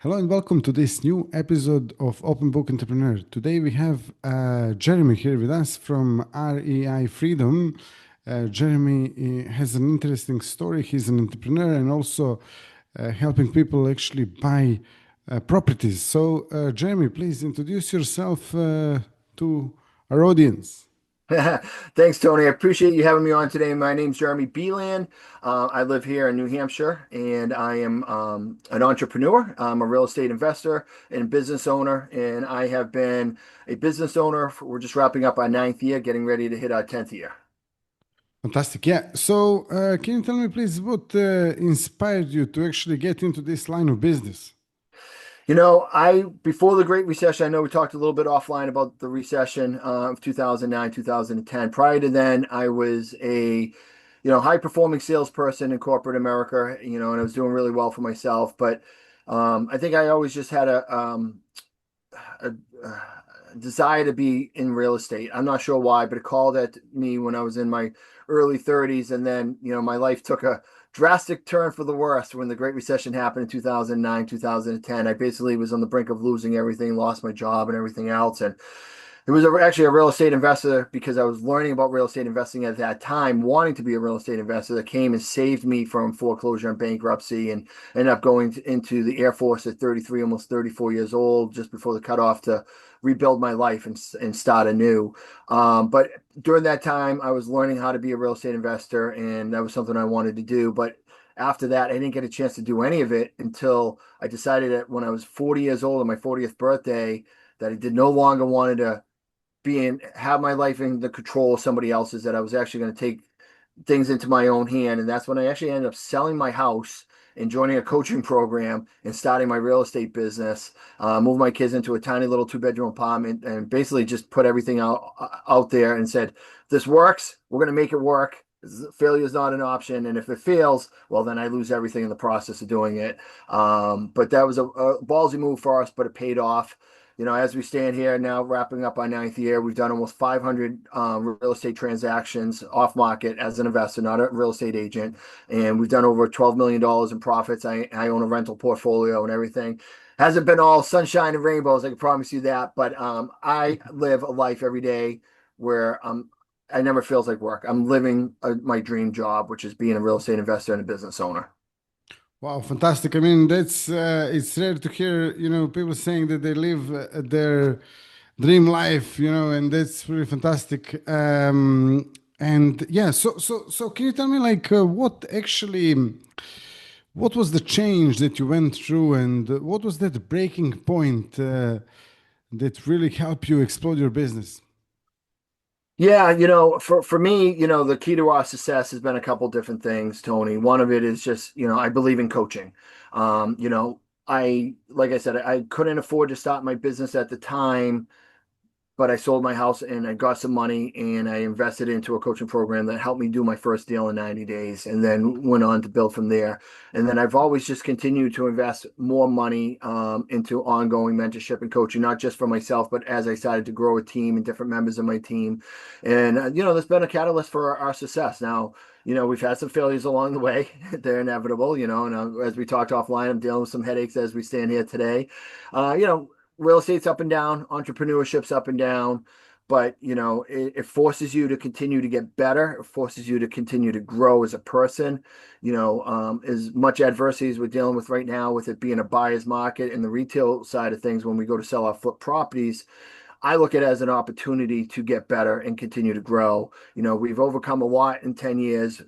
Hello and welcome to this new episode of Open Book Entrepreneur. Today we have Jeremy here with us from REI Freedom. Jeremy has an interesting story. He's an entrepreneur and also helping people actually buy properties. So, Jeremy, please introduce yourself to our audience. Thanks, Tony. I appreciate you having me on today. My name's Jeremy Beland. I live here in New Hampshire, and I am an entrepreneur. I'm a real estate investor and business owner, and I have been a business owner. We're just wrapping up our ninth year, getting ready to hit our 10th year. Fantastic. Yeah. So, can you tell me, please, what inspired you to actually get into this line of business? I before the Great Recession, I know we talked a little bit offline about the recession of 2009, 2010. Prior to then, I was a high performing salesperson in corporate America, and I was doing really well for myself. But I think I always just had a, a desire to be in real estate. I'm not sure why, but it called at me when I was in my early 30s. And then, my life took a drastic turn for the worst when the Great Recession happened in 2009, 2010. I basically was on the brink of losing everything, lost my job and everything else. And it was actually a real estate investor because I was learning about real estate investing at that time, wanting to be a real estate investor that came and saved me from foreclosure and bankruptcy and ended up going into the Air Force at 33, almost 34 years old, just before the cutoff to rebuild my life and start anew. But during that time, I was learning how to be a real estate investor, and that was something I wanted to do. But after that, I didn't get a chance to do any of it until I decided that when I was 40 years old on my 40th birthday, that I did no longer wanted to have my life in the control of somebody else's, that I was actually going to take things into my own hand. And that's when I actually ended up selling my house and joining a coaching program and starting my real estate business. Moved my kids into a tiny little 2 bedroom apartment and basically just put everything out there and said, this works, we're going to make it work. Failure is not an option, and if it fails, well, then I lose everything in the process of doing it. But that was a ballsy move for us, but it paid off. As we stand here now, wrapping up our ninth year, we've done almost 500 real estate transactions off market as an investor, not a real estate agent. And we've done over $12 million in profits. I own a rental portfolio and everything. Hasn't been all sunshine and rainbows, I can promise you that. But I live a life every day where I never feels like work. I'm living my dream job, which is being a real estate investor and a business owner. Wow, fantastic. I mean, that's it's rare to hear, people saying that they live their dream life, and that's really fantastic. And yeah, so can you tell me like what was the change that you went through and what was that breaking point that really helped you explode your business? Yeah, for me, the key to our success has been a couple different things, Tony. One of it is just, I believe in coaching. Like I said, I couldn't afford to start my business at the time, but I sold my house and I got some money and I invested into a coaching program that helped me do my first deal in 90 days and then went on to build from there. And then I've always just continued to invest more money into ongoing mentorship and coaching, not just for myself, but as I started to grow a team and different members of my team. And, that's been a catalyst for our success. Now, we've had some failures along the way. They're inevitable, and as we talked offline, I'm dealing with some headaches as we stand here today. Real estate's up and down, entrepreneurship's up and down, but it forces you to continue to get better. It forces you to continue to grow as a person. As much adversity as we're dealing with right now, with it being a buyer's market and the retail side of things, when we go to sell our flip properties, I look at it as an opportunity to get better and continue to grow. We've overcome a lot in 10 years.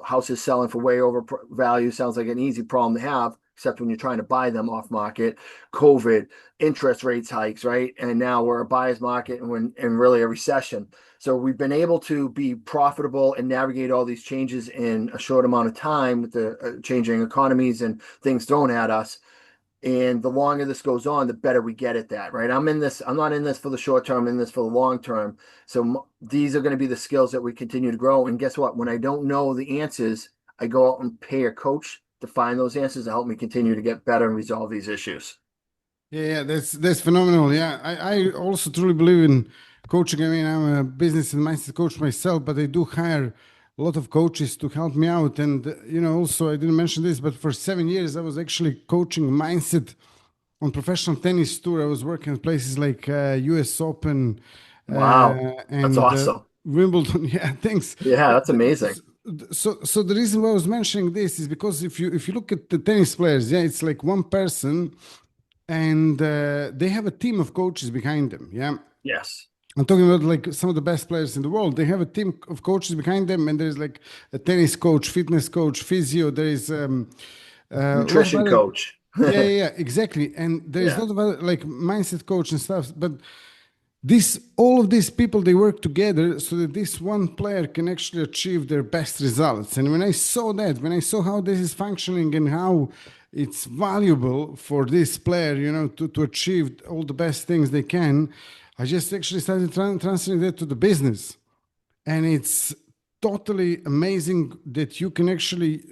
Houses selling for way over value sounds like an easy problem to have, except when you're trying to buy them off market. COVID, interest rates hikes, right? And now we're a buyer's market and really a recession. So we've been able to be profitable and navigate all these changes in a short amount of time with the changing economies and things thrown at us. And the longer this goes on, the better we get at that, right? I'm not in this for the short term, I'm in this for the long term. So these are going to be the skills that we continue to grow. And guess what? When I don't know the answers, I go out and pay a coach to find those answers to help me continue to get better and resolve these issues. Yeah, that's phenomenal. Yeah, I also truly believe in coaching. I mean, I'm a business and mindset coach myself, but I do hire a lot of coaches to help me out. And also I didn't mention this, but for 7 years I was actually coaching mindset on professional tennis tour. I was working at places like US Open Wow. That's and awesome. Wimbledon. Yeah, thanks. Yeah, that's The- amazing. so the reason why I was mentioning this is because if you look at the tennis players, yeah, it's like one person, and they have a team of coaches behind them. Yeah, Yes. I'm talking about like some of the best players in the world. They have a team of coaches behind them, and there's like a tennis coach, fitness coach, physio. There is a lot of Nutrition other. coach. Yeah, exactly. And there is a Yeah. lot of other like mindset coach and stuff. But this, all of these people, they work together so that this one player can actually achieve their best results. And when I saw that, when I saw how this is functioning and how it's valuable for this player, to achieve all the best things they can, I just actually started transferring that to the business. And it's totally amazing that you can actually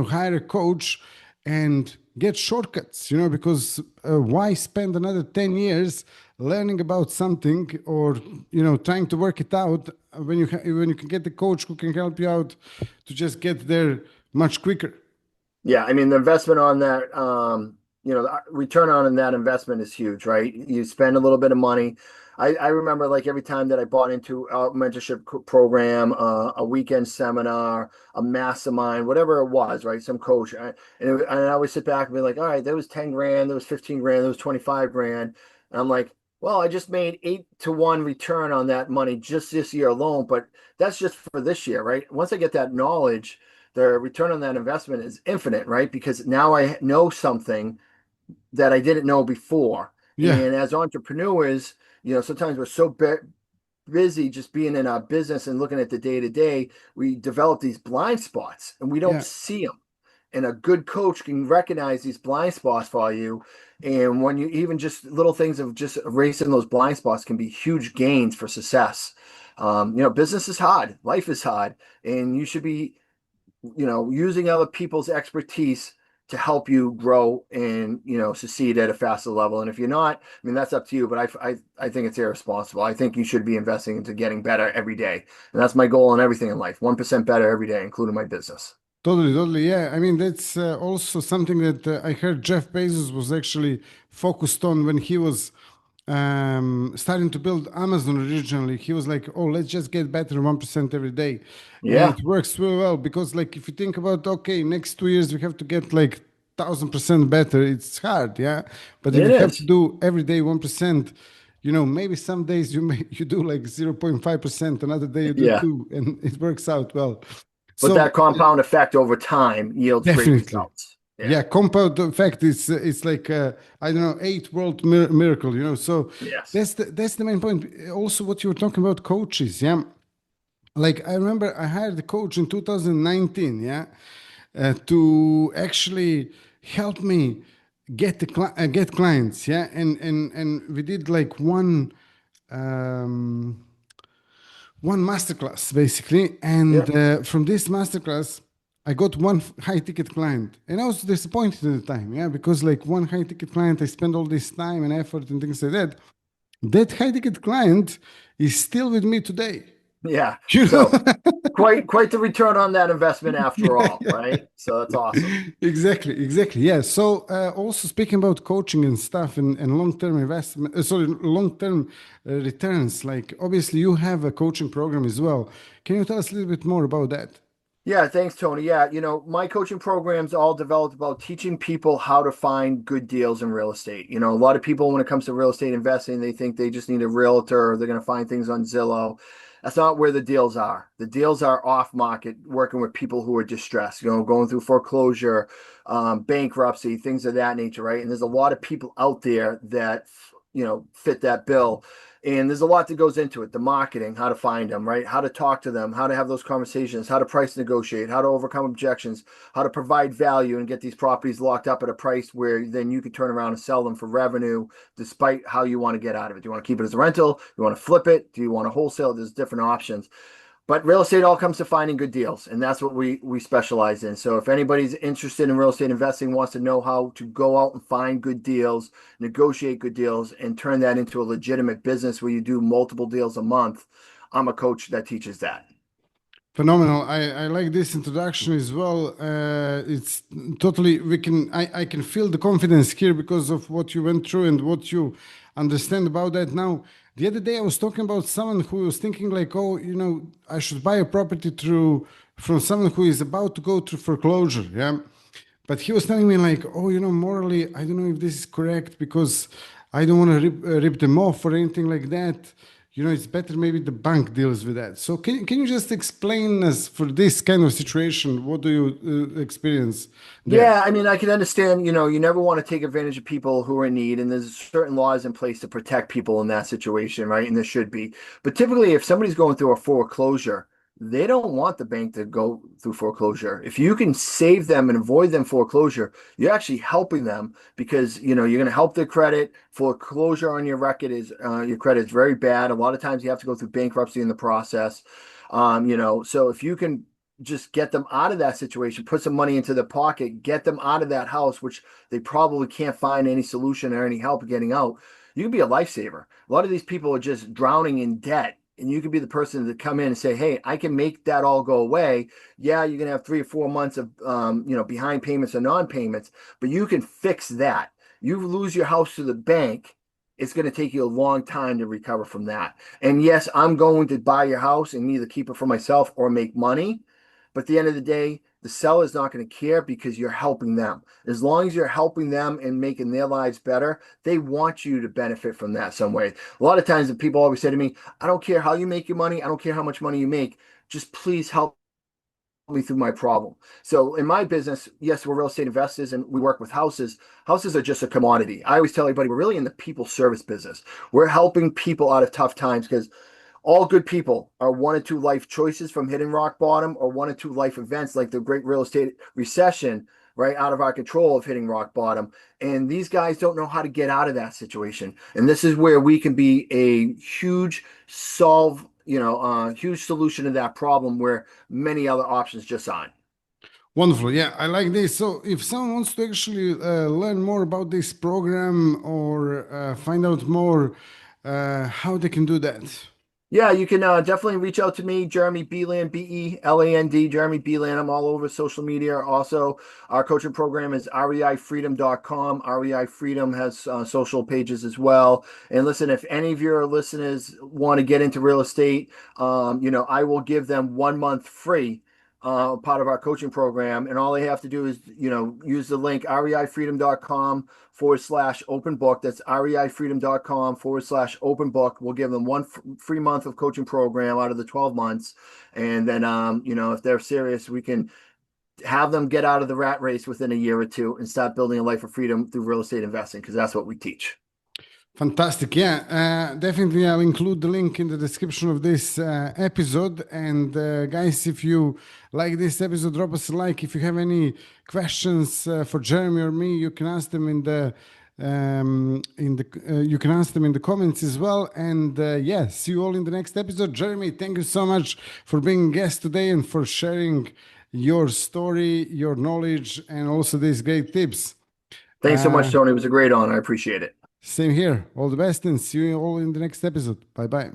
hire a coach and get shortcuts, because why spend another 10 years learning about something, or trying to work it out, when you can get the coach who can help you out to just get there much quicker. Yeah, I mean the investment on that, the return on that investment is huge, right? You spend a little bit of money. I remember like every time that I bought into a mentorship program, a weekend seminar, a mastermind, whatever it was, right? Some coach, and I always sit back and be like, all right, there was 10 grand, there was 15 grand, there was 25 grand. And I'm like, well, I just made 8 to 1 return on that money just this year alone, but that's just for this year, right? Once I get that knowledge, the return on that investment is infinite, right? Because now I know something that I didn't know before. Yeah, And as entrepreneurs, sometimes we're so busy just being in our business and looking at the day to day, we develop these blind spots and we don't yeah, see them. And a good coach can recognize these blind spots for you. And when you even just little things of just erasing those blind spots can be huge gains for success. Business is hard, life is hard, and you should be using other people's expertise to help you grow and succeed at a faster level. And if you're not, I mean that's up to you. But I think it's irresponsible. I think you should be investing into getting better every day, and that's my goal in everything in life. 1% better every day, including my business. totally. Yeah, I mean that's also something that I heard Jeff Bezos was actually focused on when he was starting to build Amazon originally. He was like, "Oh, let's just get better 1% every day," and Yeah, it works really well because, like, if you think about, okay, next 2 years we have to get like 1,000% better. It's hard, yeah. But if it you have to is. do every day 1%, maybe some days you do like 0.5%, another day you do Yeah, two, and it works out well. but So that compound effect over time yields great definitely. results. Yeah. Yeah, compound effect is it's like I don't know, eight world miracle, So Yes. that's the main point. Also, what you were talking about coaches, yeah. Like I remember, I hired a coach in 2019, yeah, to actually help me get clients, yeah, and we did like um, one masterclass basically, Yeah. and from this masterclass I got one high ticket client, and I was disappointed at the time, yeah, because like one high ticket client, I spent all this time and effort and things like that. That high ticket client is still with me today. Yeah. you know So quite the return on that investment after yeah, all, right? So that's awesome. exactly, yeah. So also speaking about coaching and stuff, and long-term investment, sorry, long-term returns, like obviously you have a coaching program as well. Can you tell us a little bit more about that? Yeah, thanks, Tony. Yeah, my coaching programs all developed about teaching people how to find good deals in real estate. A lot of people, when it comes to real estate investing, they think they just need a realtor or they're going to find things on Zillow. That's not where the deals are. The deals are off market, working with people who are distressed, going through foreclosure, bankruptcy, things of that nature, right? And there's a lot of people out there that, fit that bill. And there's a lot that goes into it, the marketing, how to find them, right? How to talk to them, how to have those conversations, how to price negotiate, how to overcome objections, how to provide value and get these properties locked up at a price where then you can turn around and sell them for revenue despite how you want to get out of it. Do you want to keep it as a rental? Do you want to flip it? Do you want to wholesale? There's different options. But real estate all comes to finding good deals, and that's what we specialize in. So if anybody's interested in real estate investing, wants to know how to go out and find good deals, negotiate good deals, and turn that into a legitimate business where you do multiple deals a month, I'm a coach that teaches that. Phenomenal. I like this introduction as well. It's totally, I can feel the confidence here because of what you went through and what you understand about that. Now, the other day I was talking about someone who was thinking like, oh, I should buy a property from someone who is about to go through foreclosure. Yeah. But he was telling me like, oh, morally, I don't know if this is correct because I don't want to rip them off or anything like that. It's better maybe the bank deals with that. So can you just explain us for this kind of situation? What do you experience there? Yeah, I mean, I can understand, you never want to take advantage of people who are in need, and there's certain laws in place to protect people in that situation, right? And there should be. But typically, if somebody's going through a foreclosure, they don't want the bank to go through foreclosure. If you can save them and avoid them foreclosure, you're actually helping them because, you're going to help their credit. Foreclosure on your record is your credit is very bad. A lot of times you have to go through bankruptcy in the process. So if you can just get them out of that situation, put some money into their pocket, get them out of that house, which they probably can't find any solution or any help getting out. You can be a lifesaver. A lot of these people are just drowning in debt. And you can be the person to come in and say, hey, I can make that all go away. Yeah, you're going to have 3 or 4 months of, behind payments or non-payments, but you can fix that. You lose your house to the bank, it's going to take you a long time to recover from that. And yes, I'm going to buy your house and either keep it for myself or make money. But at the end of the day, the seller's not going to care because you're helping them. As long as you're helping them and making their lives better, they want you to benefit from that some way. A lot of times, the people always say to me, I don't care how you make your money. I don't care how much money you make. Just please help me through my problem. So in my business, yes, we're real estate investors and we work with houses. Houses are just a commodity. I always tell everybody we're really in the people service business. We're helping people out of tough times because all good people are one or two life choices from hitting rock bottom or one or two life events like the great real estate recession, right out of our control of hitting rock bottom. And these guys don't know how to get out of that situation. And this is where we can be a huge solution to that problem where many other options just aren't. Wonderful. Yeah, I like this. So, if someone wants to actually learn more about this program or find out more, how they can do that? Yeah, you can definitely reach out to me, Jeremy Beland, Beland, Jeremy Beland. I'm all over social media. Also, our coaching program is reifreedom.com. REI Freedom has social pages as well. And listen, if any of your listeners want to get into real estate, I will give them 1 month free. Part of our coaching program, and all they have to do is, use the link reifreedom.com/open book. That's reifreedom.com/open book. We'll give them one free month of coaching program out of the 12 months. And then, if they're serious, we can have them get out of the rat race within a year or two and start building a life of freedom through real estate investing, because that's what we teach. Fantastic. Yeah, definitely. I'll include the link in the description of this episode. And guys, if you like this episode, drop us a like. If you have any questions for Jeremy or me, you can ask them you can ask them in the comments as well. And yeah, see you all in the next episode. Jeremy, thank you so much for being a guest today and for sharing your story, your knowledge, and also these great tips. Thanks so much, Uh, Tony. It was a great honor. I appreciate it. Same here. All the best and see you all in the next episode. Bye bye.